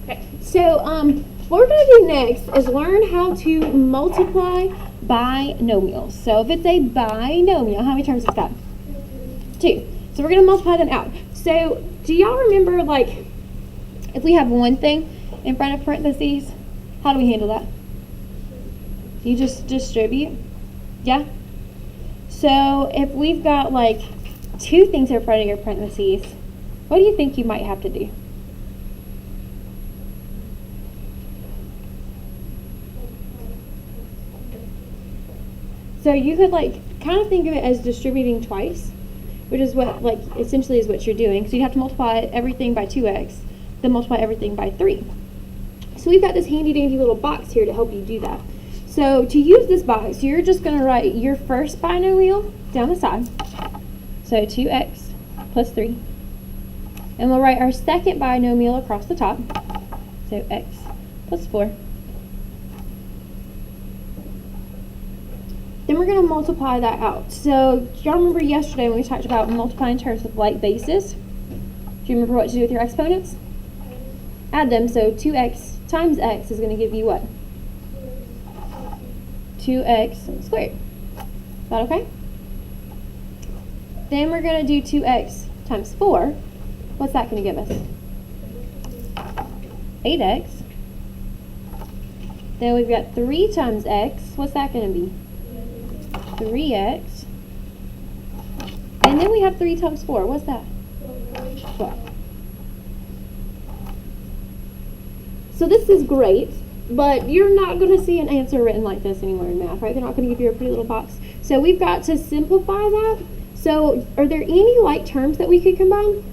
Okay, so what we're going to do next is learn how to multiply binomials. So if it's a binomial, how many terms is that? 2. So we're going to multiply them out. So do y'all remember, like, if we have one thing in front of parentheses, how do we handle that? You just distribute? Yeah? So if we've got, like, 2 things in front of your parentheses, what do you think you might have to do? So you could, like, kind of think of it as distributing twice, which is what, like, essentially is what you're doing. So you have to multiply everything by 2x, then multiply everything by 3. So we've got this handy dandy little box here to help you do that. So to use this box, you're just going to write your first binomial down the side. So 2x plus 3. And we'll write our second binomial across the top. So x plus 4. Then we're going to multiply that out. So do y'all remember yesterday when we talked about multiplying terms with like bases? Do you remember what to do with your exponents? Add them. So 2x times x is going to give you what? 2x squared. Is that okay? Then we're going to do 2x times 4. What's that going to give us? 8x. Then we've got 3 times x. What's that going to be? 3x. And then we have 3 times 4. What's that? 12. So this is great, but you're not going to see an answer written like this anywhere in math, right? They're not going to give you a pretty little box. So we've got to simplify that. So are there any like terms that we could combine?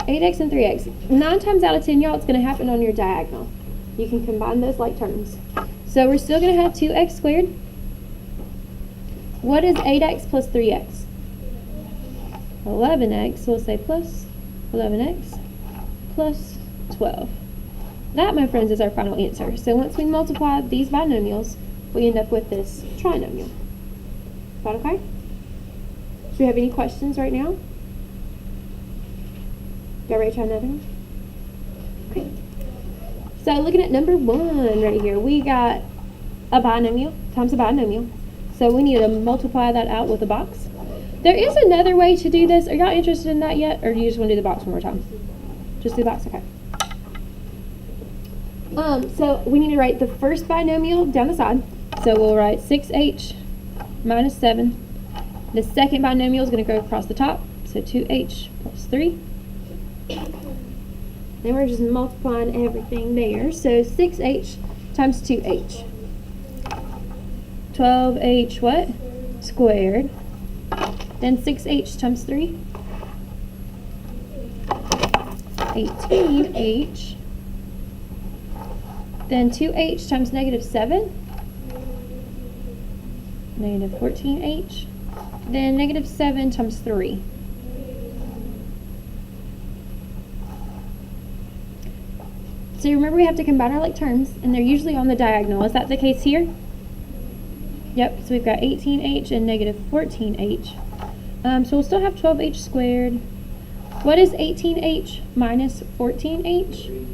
8x and 3x. 9 times out of 10, y'all, it's going to happen on your diagonal. You can combine those like terms. So we're still going to have 2x squared. What is 8x plus 3x? 11x. So we'll say plus 11x plus 12. That, my friends, is our final answer. So once we multiply these binomials, we end up with this trinomial. Is that okay? Do you have any questions right now? Y'all ready to try another one? Okay. So looking at number 1 right here, we got a binomial times a binomial. So we need to multiply that out with a box. There is another way to do this. Are y'all interested in that yet? Or do you just want to do the box one more time? Just do the box? Okay. So we need to write the first binomial down the side. So we'll write 6h minus 7. The second binomial is going to go across the top. So 2h plus 3. Then we're just multiplying everything there. So 6h times 2h. 12h what? Squared. Then 6h times 3. 18h. Then 2h times negative 7. Negative 14h. Then negative 7 times 3. So remember we have to combine our like terms, and they're usually on the diagonal. Is that the case here? Yep, so we've got 18h and negative 14h. So we'll still have 12h squared. What is 18h minus 14h?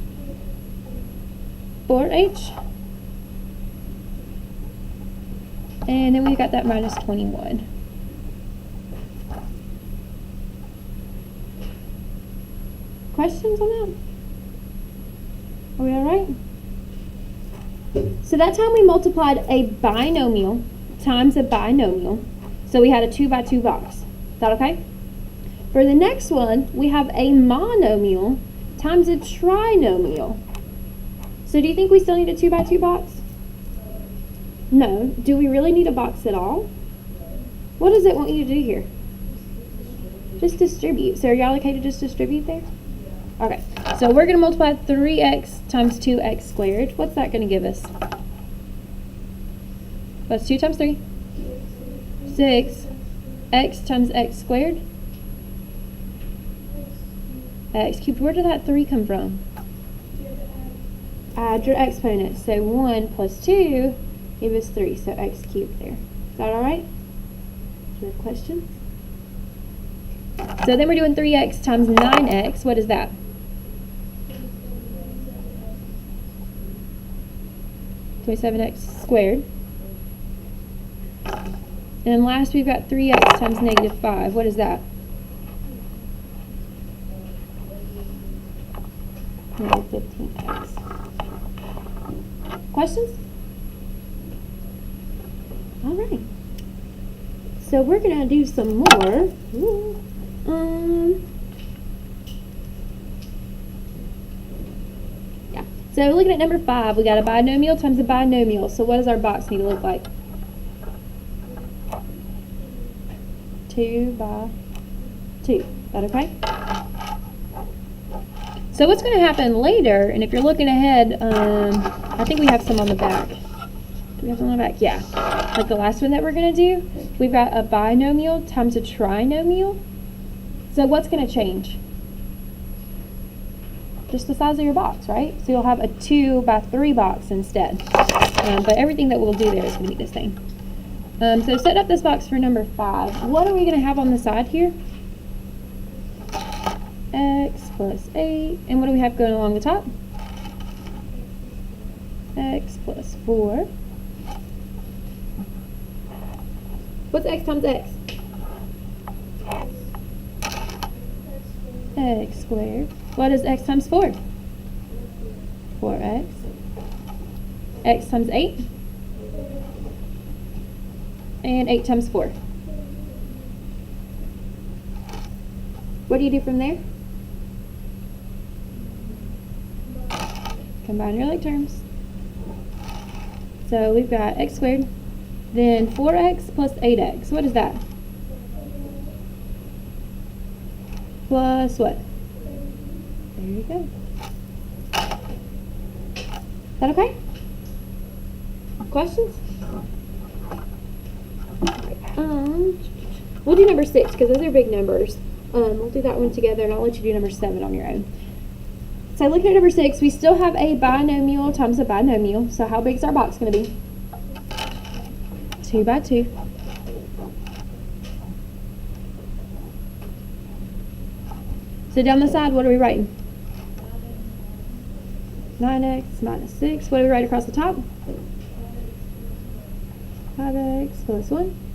4h. And then we've got that minus 21. Questions on that? Are we all right? So that time we multiplied a binomial times a binomial. So we had a 2 by 2 box. Is that okay? For the next one, we have a monomial times a trinomial. So do you think we still need a 2 by 2 box? No. Do we really need a box at all? What does it want you to do here? Just distribute. So are you all okay to just distribute there? Okay. So we're going to multiply 3x times 2x squared. What's that going to give us? That's 2 times 3. 6. X times x squared. X cubed. Where did that 3 come from? Add your exponents. So 1 plus 2 give us 3. So x cubed there. Is that all right? Do you have questions? So then we're doing 3x times 9x. What is that? 27x squared. And last we've got 3x times negative 5. What is that? Negative 15x. Questions? All right. So we're going to do some more. Yeah. So looking at number 5, we got a binomial times a binomial. So what does our box need to look like? 2 by 2. Is that okay? So what's going to happen later, and if you're looking ahead, I think we have some on the back. Do we have some on the back? Yeah. Like the last one that we're going to do, we've got a binomial times a trinomial. So what's going to change? Just the size of your box, right? So you'll have a 2 by 3 box instead. But everything that we'll do there is going to be the same. So set up this box for number 5. What are we going to have on the side here? X plus 8. And what do we have going along the top? X plus 4. What's x times x? X squared. What is x times 4? 4x. X times 8. And 8 times 4. What do you do from there? Combine your like terms. So we've got x squared, then 4x plus 8x. What is that? Plus what? There you go. Is that okay? Questions? We'll do number 6 because those are big numbers. We'll do that one together, and I'll let you do number 7 on your own. So looking at number 6, we still have a binomial times a binomial. So how big is our box going to be? 2 by 2. So down the side, what are we writing? 9x minus 6. What do we write across the top? 5x plus 1.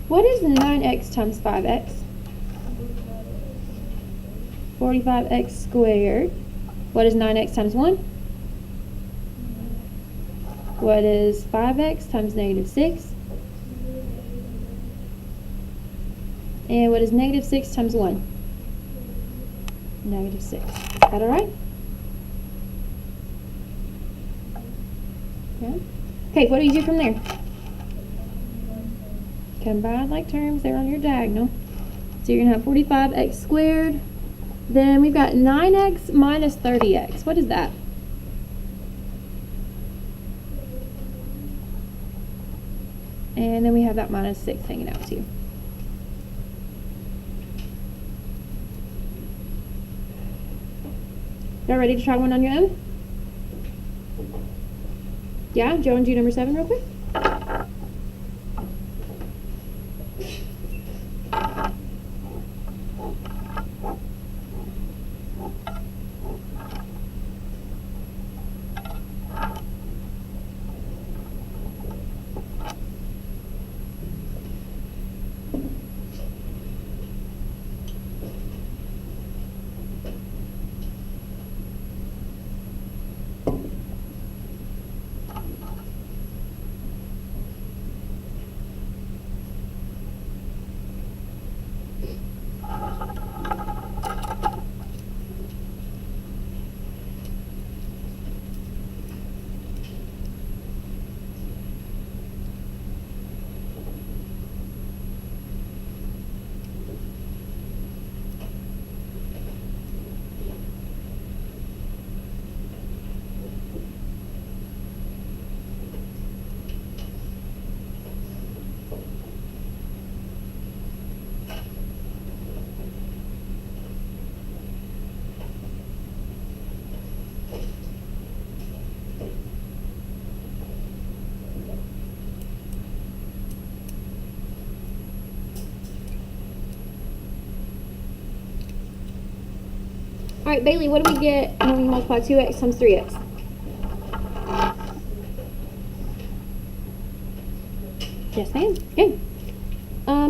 What is 9x times 5x? 45x squared. What is 9x times 1? What is 5x times negative 6? And what is negative 6 times 1? Negative 6. Is that all right? Yeah. Okay, what do you do from there? Combine like terms there on your diagonal. So you're going to have 45x squared. Then we've got 9x minus 30x. What is that? And then we have that minus 6 hanging out too. Y'all ready to try one on your own? Yeah? Do you want to do number 7 real quick? right, Bailey, what do we get when we multiply 2x times 3x? Yes, ma'am. Okay.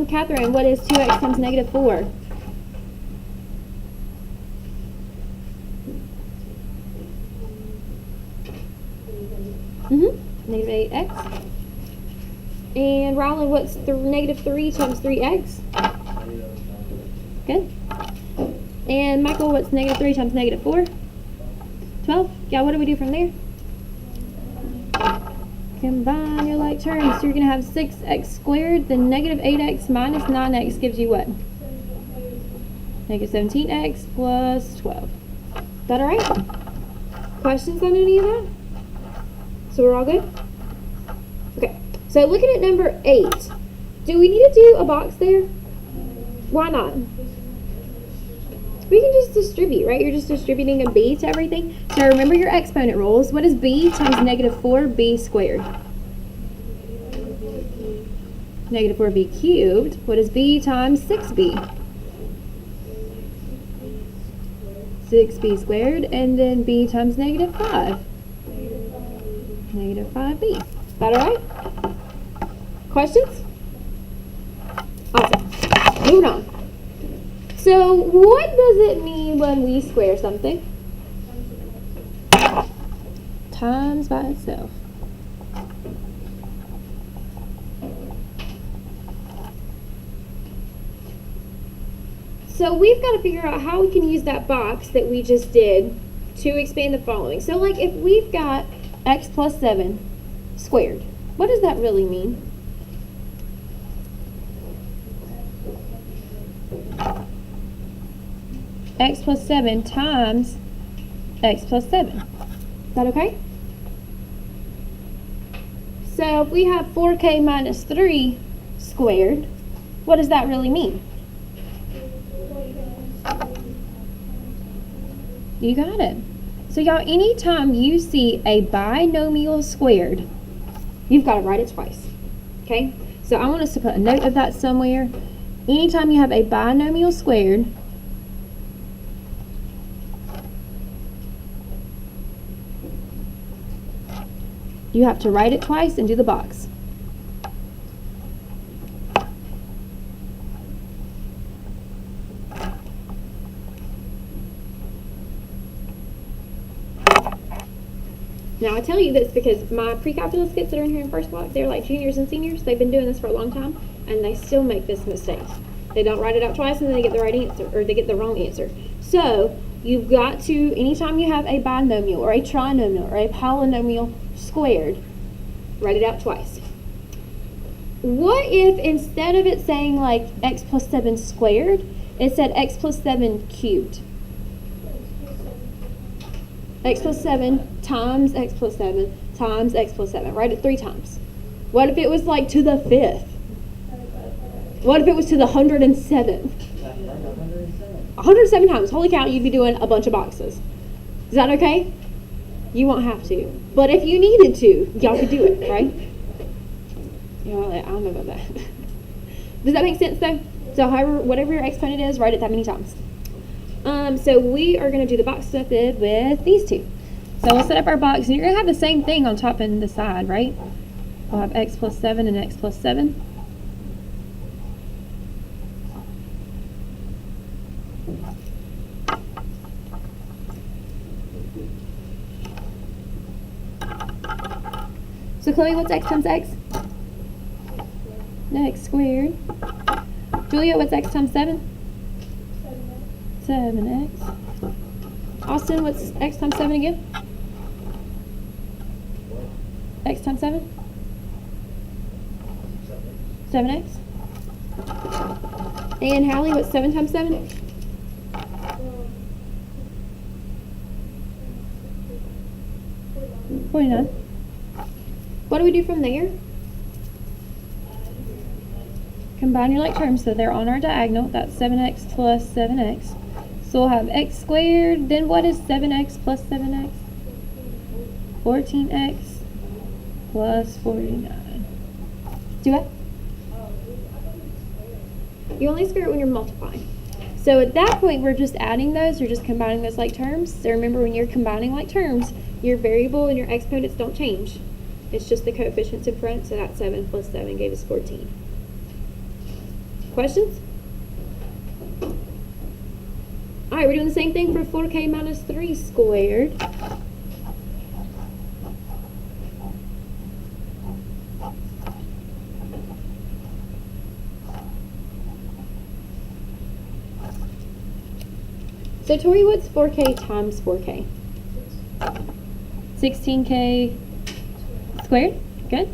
Catherine, what is 2x times negative 4? Negative 8x. And Rylan, what's negative 3 times 3x? Good. And Michael, what's negative 3 times negative 4? 12. Yeah, what do we do from there? Combine your like terms. So you're going to have 6x squared. Then negative 8x minus 9x gives you what? Negative 17x plus 12. Is that all right? Questions on any of that? So we're all good? Okay. So looking at number 8, do we need to do a box there? Why not? We can just distribute, right? You're just distributing a b to everything. So remember your exponent rules. What is b times negative 4b squared? Negative 4b cubed. What is b times 6b? 6b squared. And then b times negative 5. Negative 5b. Is that all right? Questions? Awesome. Moving on. So what does it mean when we square something? Times by itself. So we've got to figure out how we can use that box that we just did to expand the following. So like if we've got x plus 7 squared, what does that really mean? X plus 7 times x plus 7. Is that okay? So if we have 4k minus 3 squared, what does that really mean? You got it. So y'all, anytime you see a binomial squared, you've got to write it twice. Okay? So I want us to put a note of that somewhere. Anytime you have a binomial squared, you have to write it twice and do the box. Now I tell you this because my pre-calculus kids that are in here in first block, they're like juniors and seniors. They've been doing this for a long time and they still make this mistake. They don't write it out twice and then they get the right answer, or they get the wrong answer. So you've got to, anytime you have a binomial or a trinomial or a polynomial squared, write it out twice. What if instead of it saying like x plus 7 squared, it said x plus 7 cubed? X plus 7 times x plus 7 times x plus 7. Write it 3 times. What if it was like to the 5th? What if it was to the 107th? 107 times. Holy cow, you'd be doing a bunch of boxes. Is that okay? You won't have to. But if you needed to, y'all could do it, right? You know, I don't know about that. Does that make sense though? So however, whatever your exponent is, write it that many times. So we are going to do the box method with these two. So we'll set up our box, and you're going to have the same thing on top and the side, right? We'll have x plus 7 and x plus 7. So Chloe, what's x times x? X squared. Julia, what's x times 7? 7x. Austin, what's x times 7 again? X times 7? 7x. And Hallie, what's 7 times 7? 49. What do we do from there? Combine your like terms so they're on our diagonal. That's 7x plus 7x. So we'll have x squared. Then what is 7x plus 7x? 14x plus 49. Do it? You only square it when you're multiplying. So at that point, we're just adding those, or just combining those like terms. So remember, when you're combining like terms, your variable and your exponents don't change. It's just the coefficients in front, so that 7 plus 7 gave us 14. Questions? All right, we're doing the same thing for 4k minus 3 squared. So Tori, what's 4k times 4k? 16k squared. Good.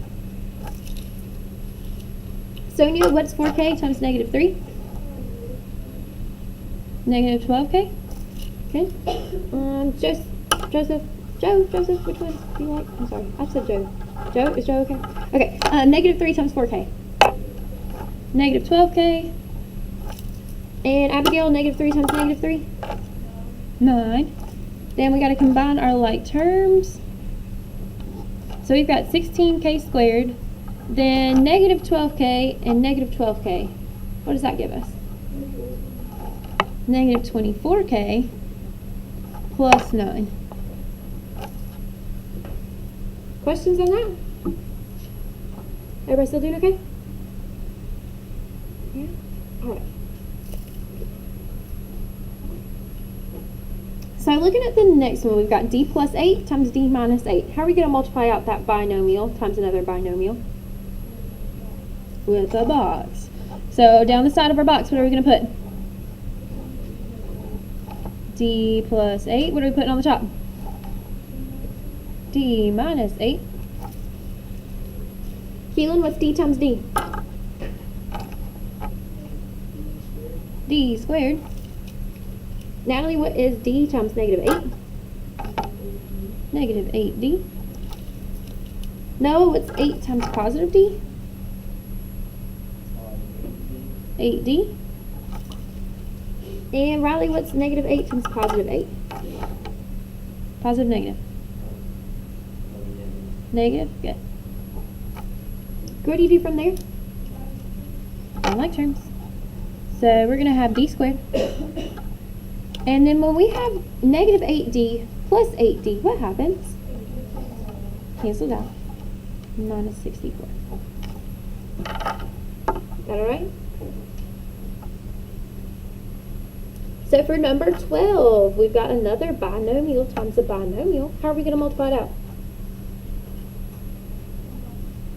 Sonia, what's 4k times negative 3? Negative 12k. Good. Joseph, which one do you like? I'm sorry, I said Joe. Joe, is Joe okay? Okay, negative 3 times 4k. Negative 12k. And Abigail, negative 3 times negative 3? 9. Then we got to combine our like terms. So we've got 16k squared, then negative 12k and negative 12k. What does that give us? Negative 24k plus 9. Questions on that? Everybody still doing okay? Yeah? All right. So looking at the next one, we've got d plus 8 times d minus 8. How are we going to multiply out that binomial times another binomial? With a box. So down the side of our box, what are we going to put? D plus 8. What are we putting on the top? D minus 8. Keelan, what's d times d? D squared. Natalie, what is d times negative 8? Negative 8d. Noah, what's 8 times positive d? 8d. And Riley, what's negative 8 times positive 8? Positive, negative. Negative, good. What do you do from there? I like terms. So we're going to have d squared. And then when we have negative 8d plus 8d, what happens? Cancels out. Minus 64. Is that all right? So for number 12, we've got another binomial times a binomial. How are we going to multiply it out?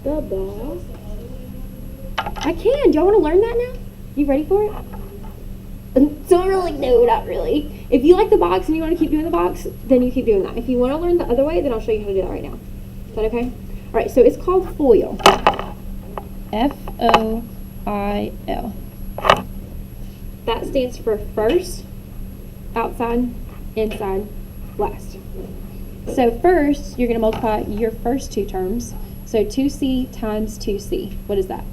The box. I can. Do y'all want to learn that now? You ready for it? So really, no, not really. If you like the box and you want to keep doing the box, then you keep doing that. If you want to learn the other way, then I'll show you how to do that right now. Is that okay? All right, so it's called FOIL. F-O-I-L. That stands for first, outside, inside, last. So first, you're going to multiply your first two terms. So 2c times 2c. What is that?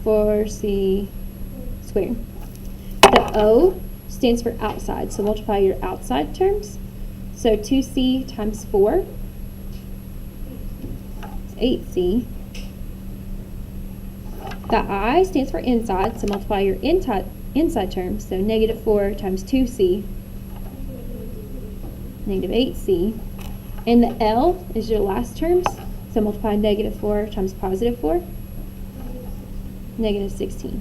4c squared. The O stands for outside, so multiply your outside terms. So 2c times 4 is 8c. The I stands for inside, so multiply your inside terms. So negative 4 times 2c, negative 8c. And the L is your last terms, so multiply negative 4 times positive 4, negative 16.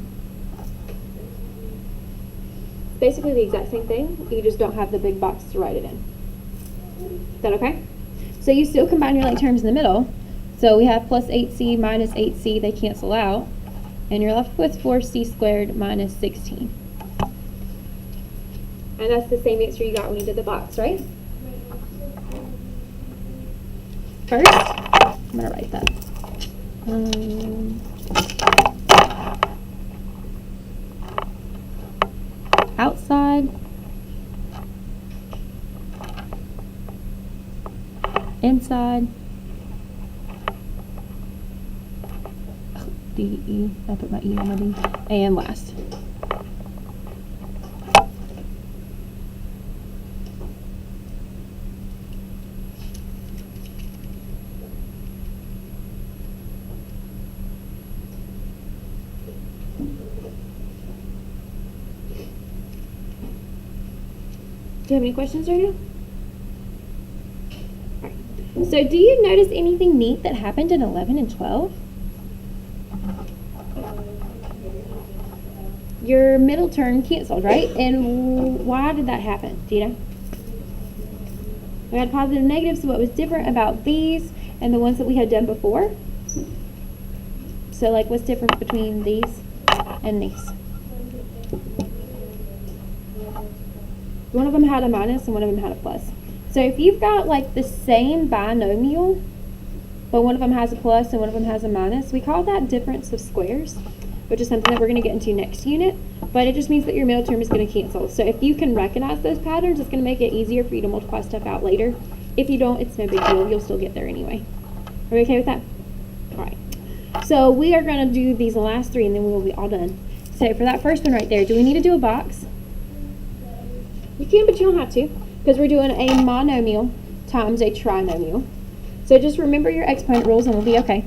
Basically the exact same thing, you just don't have the big box to write it in. Is that okay? So you still combine your like terms in the middle. So we have plus 8c minus 8c, they cancel out. And you're left with 4c squared minus 16. And that's the same answer you got when you did the box, right? First, I'm going to write that. Outside, inside, D-E, I put my E on my D, and last. Do you have any questions right now? All right. So do you notice anything neat that happened in 11 and 12? Your middle term canceled, right? And why did that happen? Do you know? We had positive and negative, so what was different about these and the ones that we had done before? So like what's different between these and these? One of them had a minus and one of them had a plus. So if you've got like the same binomial, but one of them has a plus and one of them has a minus, we call that difference of squares, which is something that we're going to get into next unit. But it just means that your middle term is going to cancel. So if you can recognize those patterns, it's going to make it easier for you to multiply stuff out later. If you don't, it's no big deal. You'll still get there anyway. Are we okay with that? All right. So we are going to do these last three and then we will be all done. So for that first one right there, do we need to do a box? You can, but you don't have to, because we're doing a monomial times a trinomial. So just remember your exponent rules and we'll be okay.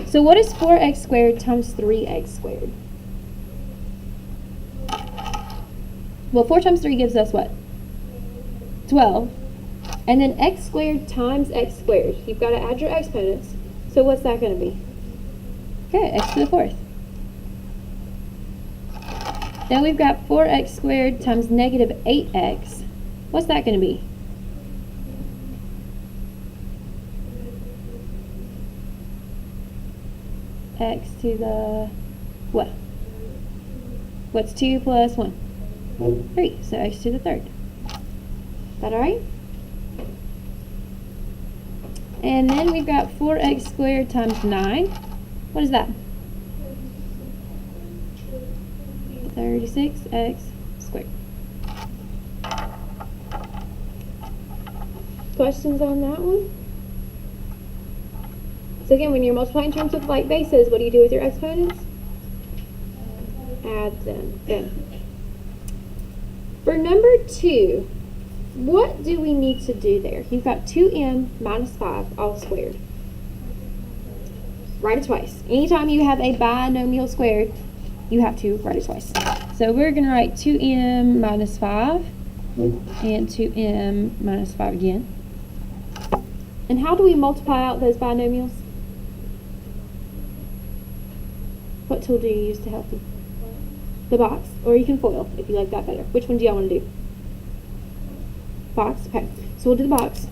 So what is 4x squared times 3x squared? Well, 4 times 3 gives us what? 12. And then x squared times x squared. You've got to add your exponents. So what's that going to be? Okay, x to the 4th. Then we've got 4x squared times negative 8x. What's that going to be? X to the what? What's 2 plus 1? 3. So x to the 3rd. Is that alright? And then we've got 4x squared times 9. What is that? 36x squared. Questions on that one? So again, when you're multiplying terms with like bases, what do you do with your exponents? Add them. Good. For number 2, what do we need to do there? You've got 2m minus 5 all squared. Write it twice. Anytime you have a binomial squared, you have to write it twice. So we're going to write 2m minus 5 and 2m minus 5 again. And how do we multiply out those binomials? What tool do you use to help you? The box, or you can FOIL if you like that better. Which one do y'all want to do? Box? Okay, so we'll do the box.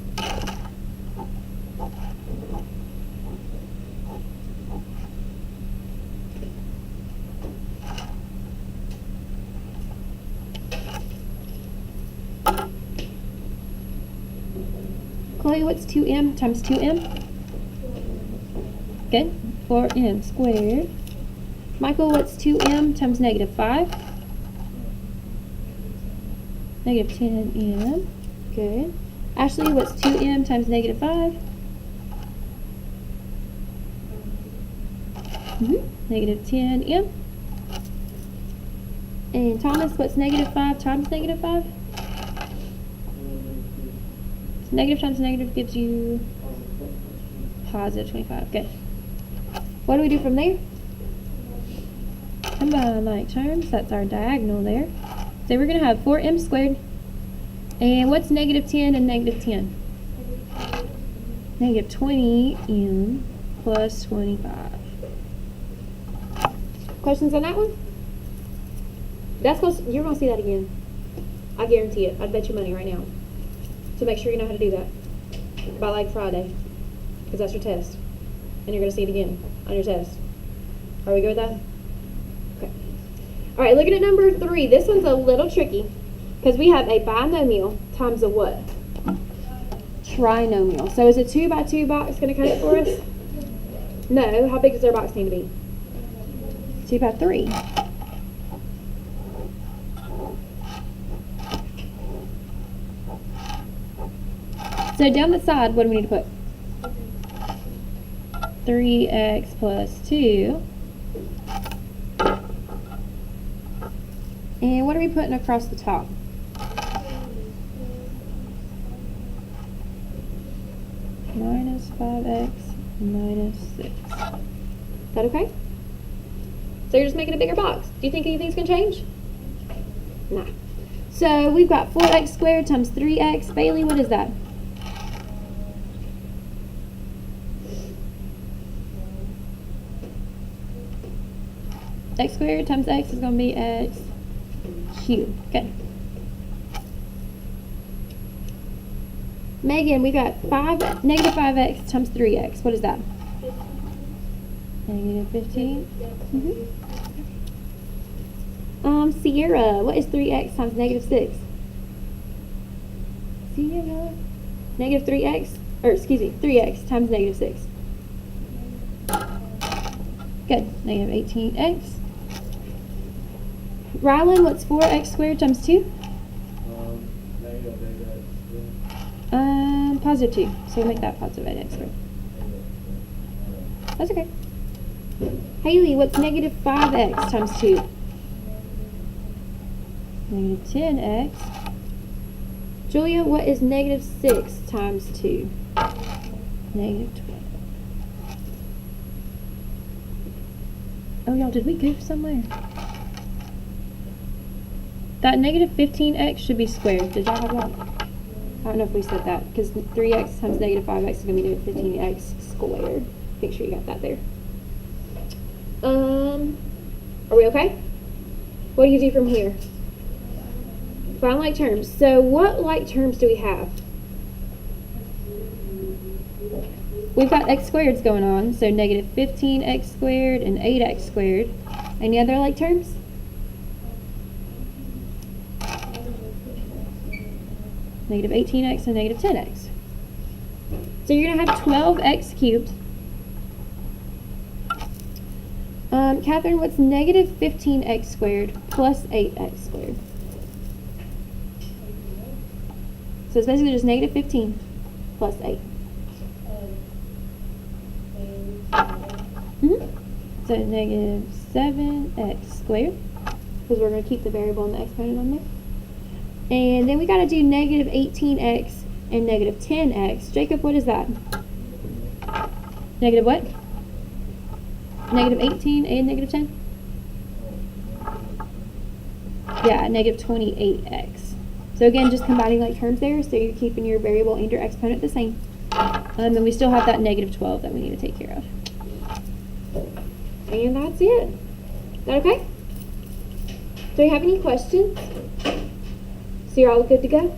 Chloe, what's 2m times 2m? Good. 4m squared. Michael, what's 2m times negative 5? Negative 10m. Good. Ashley, what's 2m times negative 5? Negative 10m. And Thomas, what's negative 5 times negative 5? So negative times negative gives you positive 25. Good. What do we do from there? Combine like terms. That's our diagonal there. So we're going to have 4m squared. And what's negative 10 and negative 10? Negative 20m plus 25. Questions on that one? You're going to see that again. I guarantee it. I'd bet you money right now. So make sure you know how to do that by like Friday, because that's your test. And you're going to see it again on your test. Are we good with that? Okay. All right, looking at number 3. This one's a little tricky because we have a binomial times a what? Trinomial. So is a 2 by 2 box going to cut it for us? No. How big does our box need to be? 2 by 3. So down the side, what do we need to put? 3x plus 2. And what are we putting across the top? Minus 5x minus 6. Is that okay? So you're just making a bigger box. Do you think anything's going to change? Nah. So we've got 4x squared times 3x. Bailey, what is that? X squared times x is going to be x cubed. Okay. Megan, we got negative 5x times 3x. What is that? Negative 15. Sierra, what is 3x times negative 6? Sierra. Negative 3x, or excuse me, 3x times negative 6. Good. Negative 18x. Rylan, what's 4x squared times 2? Positive 2. So we'll make that positive 8x squared. That's okay. Haley, what's negative 5x times 2? Negative 10x. Julia, what is negative 6 times 2? Negative 12. Oh, y'all, did we goof somewhere? That negative 15x should be squared. Did y'all have that? I don't know if we said that, because 3x times negative 5x is going to be negative 15x squared. Make sure you got that there. Are we okay? What do you do from here? Find like terms. So what like terms do we have? We've got x squareds going on, so negative 15x squared and 8x squared. Any other like terms? Negative 18x and negative 10x. So you're going to have 12x cubed. Catherine, what's negative 15x squared plus 8x squared? So it's basically just negative 15 plus 8. So negative 7x squared, because we're going to keep the variable and the exponent on there. And then we got to do negative 18x and negative 10x. Jacob, what is that? Negative what? Negative 18 and negative 10? Yeah, negative 28x. So again, just combining like terms there, so you're keeping your variable and your exponent the same. And then we still have that negative 12 that we need to take care of. And that's it. Is that okay? Do you have any questions? So you're all good to go?